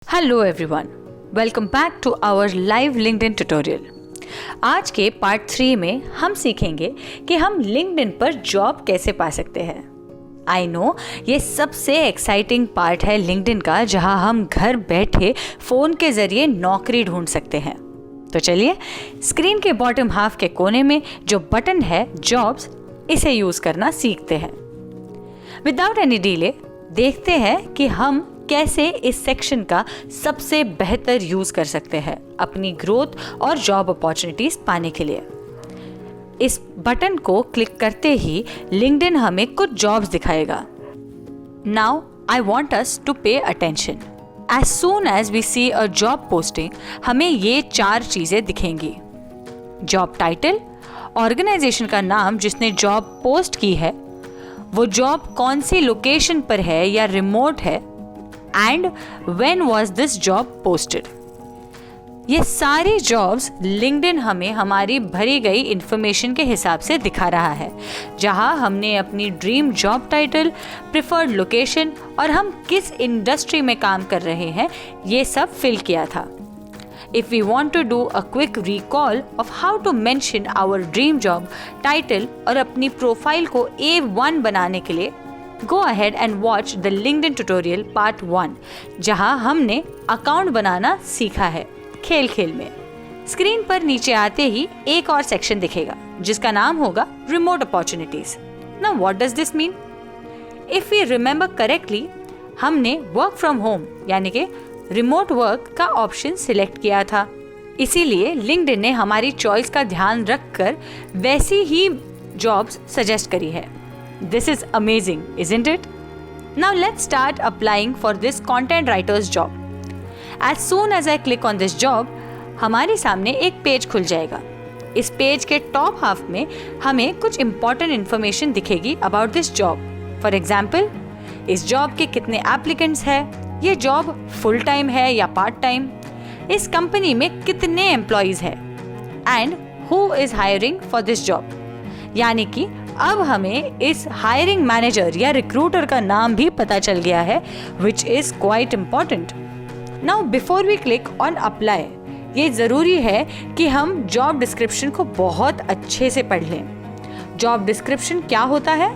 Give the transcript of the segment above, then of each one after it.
Hello everyone, welcome back to our live LinkedIn tutorial. आज के part 3 में हम सीखेंगे कि हम लिंक्डइन पर जॉब कैसे पा सकते हैं। आई नो ये सबसे एक्साइटिंग पार्ट है लिंक्डइन का, जहां हम घर बैठे फ़ोन के ज़रिए नौकरी ढूंढ सकते हैं। तो चलिए, स्क्रीन के बॉटम हाफ के कोने में जो बटन है जॉब्स, इसे यूज़ करना सीखते हैं। विदाउट एनी डिले देखते हैं कि हम कैसे इस सेक्शन का सबसे बेहतर यूज कर सकते हैं अपनी ग्रोथ और जॉब अपॉर्चुनिटीज पाने के लिए। इस बटन को क्लिक करते ही लिंक्डइन हमें कुछ जॉब्स दिखाएगा। Now I want us to pay attention. As soon as we see a job posting, हमें ये 4 चीजें दिखेंगी। जॉब टाइटल, ऑर्गेनाइजेशन का नाम जिसने जॉब पोस्ट की है, वो जॉब कौन सी लोकेशन पर है या रिमोट है, and when was this job posted. ये सारी जॉब्स लिंक्डइन हमें हमारी भरी गई इंफॉर्मेशन के हिसाब से दिखा रहा है, जहां हमने अपनी dream job title, preferred location और हम किस इंडस्ट्री में काम कर रहे हैं ये सब फिल किया था। If we want to do a quick recall of how to mention our dream job title और अपनी प्रोफाइल को A1 बनाने के लिए Go ahead and watch the LinkedIn tutorial part 1, जहां हमने अकाउंट बनाना सीखा है खेल खेल में। स्क्रीन पर नीचे आते ही एक और सेक्शन दिखेगा जिसका नाम होगा remote opportunities. Now what does this mean? If we remember correctly, हमने वर्क फ्रॉम होम यानी कि रिमोट वर्क का ऑप्शन सिलेक्ट किया था, इसीलिए लिंक्डइन ने हमारी चॉइस का ध्यान रखकर वैसी ही जॉब्स सजेस्ट करी है। This is amazing, isn't it? Now let's start applying for this content writer's job. As soon as I click on this job, हमारे सामने एक पेज खुल जाएगा। इस पेज के टॉप हाफ में हमें कुछ important information दिखेगी about this job. For example, इस जॉब के कितने applicants हैं, ये जॉब फुल टाइम है या पार्ट टाइम, इस कंपनी में कितने एम्प्लॉइज हैं, and who is hiring for this job। यानी कि अब हमें इस हायरिंग मैनेजर या रिक्रूटर का नाम भी पता चल गया है, which is quite important. Now before we click on apply, ये ज़रूरी है कि हम जॉब डिस्क्रिप्शन को बहुत अच्छे से पढ़ लें। जॉब डिस्क्रिप्शन क्या होता है?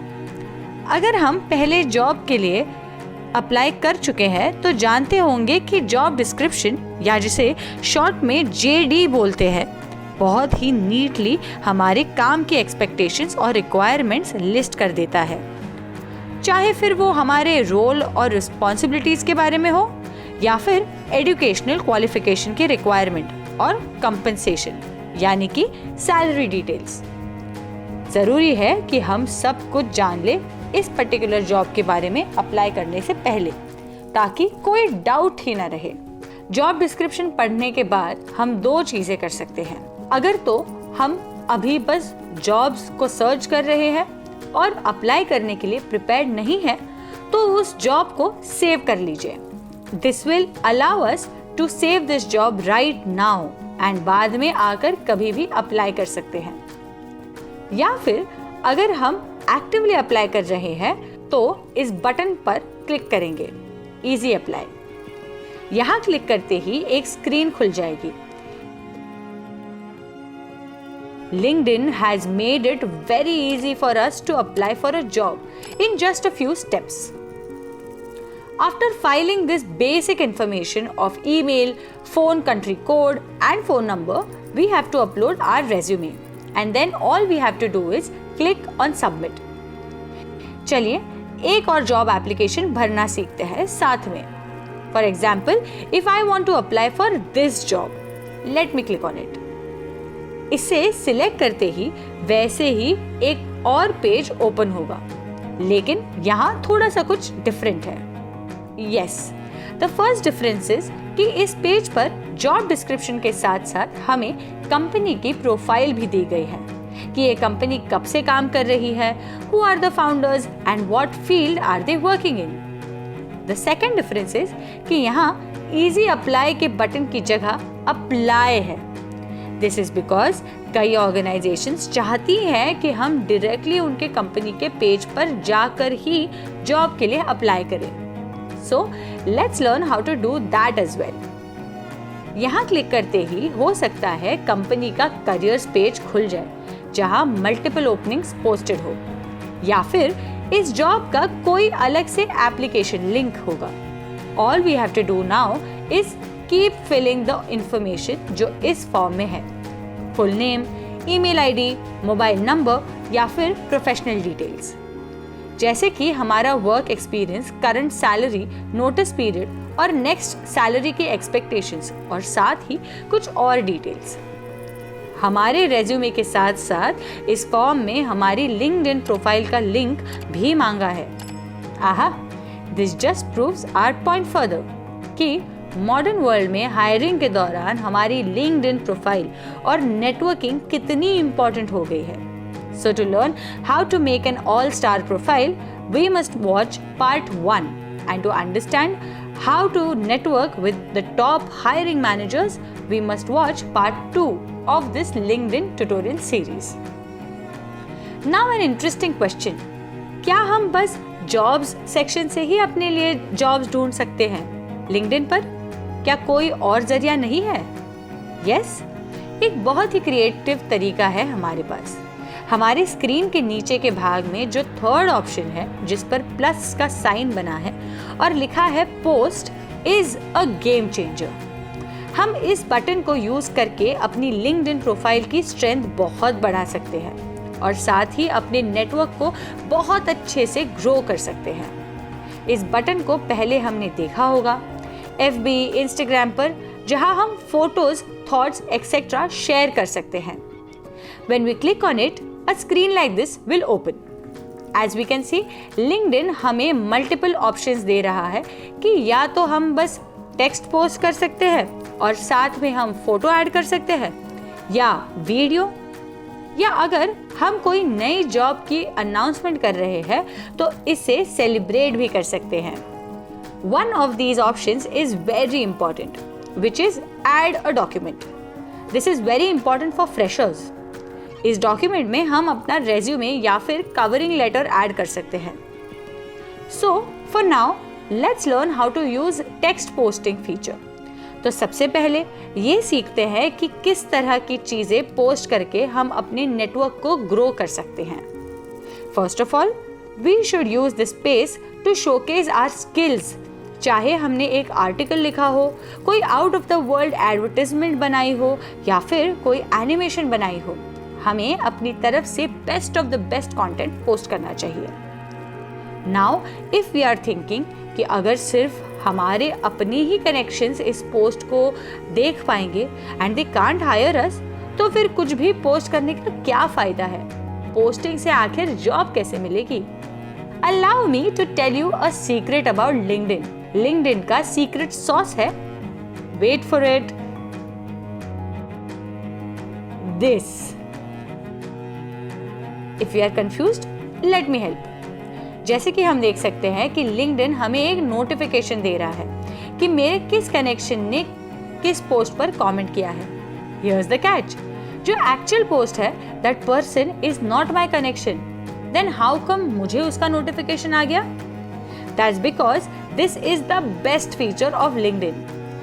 अगर हम पहले जॉब के लिए अप्लाई कर चुके हैं तो जानते होंगे कि जॉब डिस्क्रिप्शन, या जिसे शॉर्ट में JD बोलते हैं, बहुत ही नीटली हमारे काम की एक्सपेक्टेशंस और रिक्वायरमेंट्स लिस्ट कर देता है। चाहे फिर वो हमारे रोल और रिस्पॉन्सिबिलिटीज़ के बारे में हो या फिर एजुकेशनल क्वालिफिकेशन की रिक्वायरमेंट और कंपनसेशन यानी कि सैलरी डिटेल्स। ज़रूरी है कि हम सब कुछ जान ले इस पर्टिकुलर जॉब के बारे में अप्लाई करने से पहले, ताकि कोई डाउट ही ना रहे। जॉब डिस्क्रिप्शन पढ़ने के बाद हम 2 चीज़ें कर सकते हैं। अगर तो हम अभी बस जॉब्स को सर्च कर रहे हैं और अप्लाई करने के लिए प्रिपेयर्ड नहीं है, तो उस जॉब को सेव कर लीजिए। This will allow us to save this job right now and बाद में आकर कभी भी अप्लाई कर सकते हैं। या फिर अगर हम एक्टिवली अप्लाई कर रहे हैं तो इस बटन पर क्लिक करेंगे, इजी अप्लाई। यहाँ क्लिक करते ही एक स्क्रीन खुल जाएगी। LinkedIn has made it very easy for us to apply for a job in just a few steps. After filing this basic information of email, phone, country code and phone number, we have to upload our resume and then all we have to do is click on submit. चलिए एक और job application भरना सीखते हैं साथ में। For example, if I want to apply for this job, let me click on it. इसे select करते ही वैसे ही एक और पेज ओपन होगा, लेकिन यहाँ थोड़ा सा कुछ डिफरेंट है। Yes, the first difference is कि इस पेज पर जॉब डिस्क्रिप्शन के साथ साथ हमें कंपनी की प्रोफाइल भी दी गई है कि ये कंपनी कब से काम कर रही है, who are the founders and what field are they working in. The second difference is कि यहाँ इजी अप्लाई के बटन की जगह अप्लाई है। दिस इज बिकॉज कई ऑर्गेनाइजेशंस चाहती हैं कि हम डायरेक्टली उनके कंपनी के पेज पर जाकर ही जॉब के लिए अप्लाई करें। So let's learn how to do that as well. यहाँ क्लिक करते ही हो सकता है कंपनी का करियर्स पेज खुल जाए जहाँ मल्टीपल ओपनिंग्स पोस्टेड हो, या फिर इस जॉब का कोई अलग से एप्लीकेशन लिंक होगा। All we have to do now is keep filling the information जो इस फॉर्म में है, full name, email ID, mobile number या फिर प्रोफेशनल डिटेल्स, जैसे कि हमारा work experience, current salary, notice period और नेक्स्ट सैलरी की एक्सपेक्टेशंस, और साथ ही कुछ और डिटेल्स। हमारे रेज्यूमे के साथ साथ इस फॉर्म में हमारी लिंक्डइन प्रोफाइल का लिंक भी मांगा है। Aha, this just proves our point further कि मॉडर्न वर्ल्ड में हायरिंग के दौरान हमारी लिंक्डइन प्रोफाइल और नेटवर्किंग कितनी इंपॉर्टेंट हो गई है। So to learn how to make an all-star profile, we must watch part 1, and to understand how to network with the top hiring managers, we must watch part 2 of this LinkedIn tutorial series. Now an interesting question. क्या हम बस jobs section से ही अपने लिए jobs ढूंढ सकते हैं LinkedIn पर? क्या कोई और जरिया नहीं है? Yes, एक बहुत ही क्रिएटिव तरीका है हमारे पास। हमारी स्क्रीन के नीचे के भाग में जो थर्ड ऑप्शन है, जिस पर प्लस का साइन बना है और लिखा है post is a game changer. हम इस बटन को यूज करके अपनी लिंक्डइन प्रोफाइल की स्ट्रेंथ बहुत बढ़ा सकते हैं और साथ ही अपने नेटवर्क को बहुत अच्छे से ग्रो कर सकते हैं। इस बटन को पहले हमने देखा होगा FB, इंस्टाग्राम पर, जहां हम फोटोज, थॉट्स एक्सेट्रा शेयर कर सकते हैं। When we click on it, a screen like this will open. As we can see, LinkedIn हमें multiple options दे रहा है कि या तो हम बस टेक्स्ट पोस्ट कर सकते हैं और साथ में हम फोटो ऐड कर सकते हैं, या वीडियो, या अगर हम कोई नई जॉब की अनाउंसमेंट कर रहे हैं तो इसे सेलिब्रेट भी कर सकते हैं। One of these options is very important, which is add a document. This is very important for freshers. इस डॉक्यूमेंट में हम अपना रेज्यूमे या फिर कवरिंग लेटर ऐड कर सकते हैं। So for now let's learn how to use text posting feature. तो सबसे पहले ये सीखते हैं कि किस तरह की चीज़ें पोस्ट करके हम अपने नेटवर्क को ग्रो कर सकते हैं। First of all, we should use this space to showcase our skills. चाहे हमने एक आर्टिकल लिखा हो, कोई out of the world advertisement बनाई हो या फिर कोई एनिमेशन बनाई हो, हमें अपनी तरफ से best of the best content post करना चाहिए। Now if we are thinking कि अगर सिर्फ हमारे अपने ही कनेक्शंस इस पोस्ट को देख पाएंगे एंड दे कांट हायर अस, तो फिर कुछ भी पोस्ट करने का क्या फायदा है? पोस्टिंग से आखिर जॉब कैसे मिलेगी? Allow me to tell you a secret about LinkedIn. LinkedIn का सीक्रेट सॉस है, wait for it, this. If you are confused, let me help. जैसे कि हम देख सकते हैं कि LinkedIn हमें एक नोटिफिकेशन दे रहा है कि मेरे किस कनेक्शन ने किस पोस्ट पर कमेंट किया है। Here's the catch. जो एक्चुअल पोस्ट है, that person is not my connection. Then how come मुझे उसका नोटिफिकेशन आ गया? That's because this is the best feature of LinkedIn.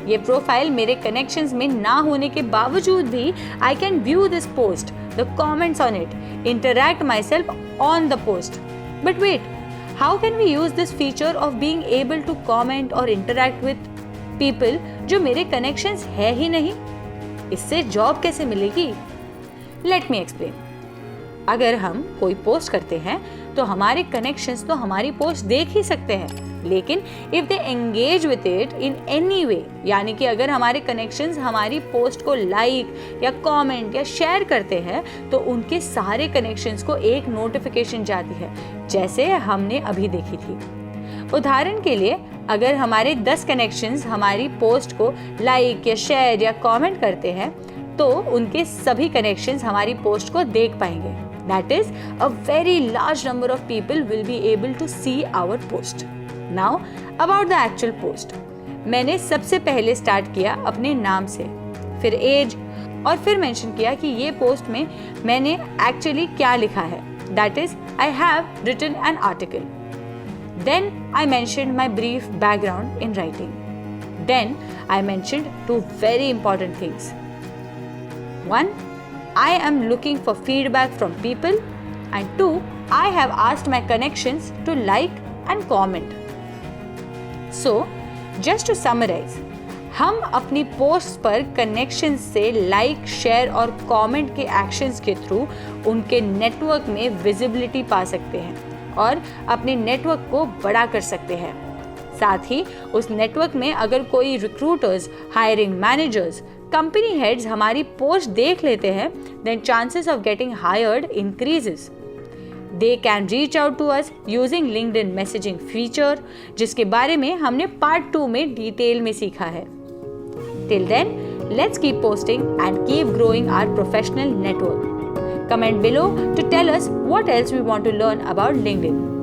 ये प्रोफाइल मेरे कनेक्शंस में ना होने के बावजूद भी I can view this post, the comments on it, interact myself on the post. But wait, how can we use this feature of being able to comment or interact with people जो मेरे connections है ही नहीं? इससे job कैसे मिलेगी? Let me explain. अगर हम कोई पोस्ट करते हैं तो हमारे कनेक्शंस तो हमारी पोस्ट देख ही सकते हैं, लेकिन if they engage with it in any way, यानी कि अगर हमारे कनेक्शंस हमारी पोस्ट को लाइक या कमेंट या शेयर करते हैं तो उनके सारे कनेक्शंस को एक नोटिफिकेशन जाती है, जैसे हमने अभी देखी थी। उदाहरण के लिए, अगर हमारे 10 कनेक्शंस हमारी पोस्ट को लाइक या शेयर या कमेंट करते हैं तो उनके सभी कनेक्शंस हमारी पोस्ट को देख पाएंगे। That is, a very large number of people will be able to see our post. Now, about the actual post. मैंने सबसे पहले स्टार्ट किया अपने नाम से, फिर एज, और फिर मेंशन किया कि ये पोस्ट में मैंने एक्चुअली क्या लिखा है। That is, I have written an article. Then I mentioned my brief background in writing. Then I mentioned two very important things. One, I am looking for feedback from people, and two, I have asked my connections to like and comment. So, just to summarize, हम अपनी post पर connection से like, share और comment के actions के through उनके network में visibility पा सकते हैं और अपने नेटवर्क को बड़ा कर सकते हैं। साथ ही उस नेटवर्क में अगर कोई recruiters, hiring managers, company heads हमारी पोस्ट देख लेते हैं, then chances of getting hired increases. They can reach out to us using LinkedIn messaging feature, जिसके बारे में हमने पार्ट 2 में डिटेल में सीखा है। Till then, let's keep posting and keep growing our professional network. Comment below to tell us what else we want to learn about LinkedIn.